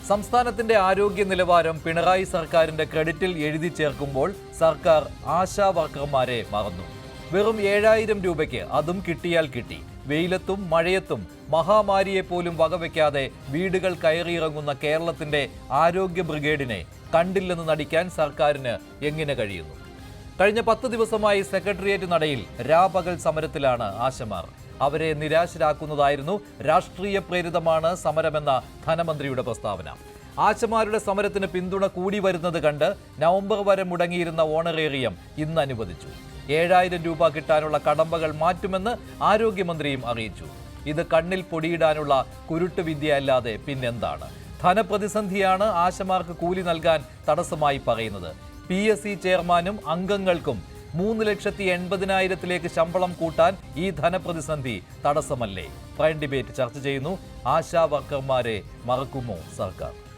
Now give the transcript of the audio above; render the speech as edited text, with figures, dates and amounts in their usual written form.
സംസ്ഥാനത്തിന്റെ ആരോഗ്യ നിലവാരം പിണറായി സർക്കാരിന്റെ ക്രെഡിറ്റിൽ എഴുതി ചേർക്കുമ്പോൾ സർക്കാർ ആശാ വർക്കർമാരെ മറന്നു. വെറും 7000 രൂപയ്ക്ക് അതും കിട്ടിയാൽ കിട്ടി. വെയിലത്തും മഴയത്തും മഹാമാരിയെപ്പോലും വകവയ്ക്കാതെ വീടുകൾ കയറിയിറങ്ങുന്ന കേരളത്തിന്റെ ആരോഗ്യ ബ്രിഗേഡിനെ കണ്ടില്ലെന്ന് നടിക്കാൻ സർക്കാരിന് എങ്ങനെ കഴിയുന്നു? കഴിഞ്ഞ 10 ദിവസമായി സെക്രട്ടേറിയറ്റ് നടയിൽ രാപകൽ സമരത്തിലാണ് ആശമാർ. അവരെ നിരാശരാക്കുന്നതായിരുന്നു രാഷ്ട്രീയ പ്രേരിതമാണ് സമരമെന്ന ധനമന്ത്രിയുടെ പ്രസ്താവന. ആശമാരുടെ സമരത്തിന് പിന്തുണ കൂടി വരുന്നത് കണ്ട് നവംബർ വരെ മുടങ്ങിയിരുന്ന ഓണറേറിയം ഇന്ന് അനുവദിച്ചു. 7000 രൂപ കിട്ടാനുള്ള കടമ്പകൾ മാറ്റുമെന്ന് ആരോഗ്യമന്ത്രിയും അറിയിച്ചു. ഇത് കണ്ണിൽ പൊടിയിടാനുള്ള കുരുട്ട് വിദ്യ അല്ലാതെ പിന്നെന്താണ്? ധനപ്രതിസന്ധിയാണ് ആശമാർക്ക് കൂലി നൽകാൻ തടസ്സമായി പറയുന്നത്. PSC ചെയർമാനും അംഗങ്ങൾക്കും 3,80,000 ശമ്പളം കൂട്ടാൻ ഈ ധനപ്രതിസന്ധി തടസ്സമല്ലേ? പ്രൈം ഡിബേറ്റ് ചർച്ച ചെയ്യുന്നു. ആശാ വർക്കർമാരെ മറക്കുമോ സർക്കാർ?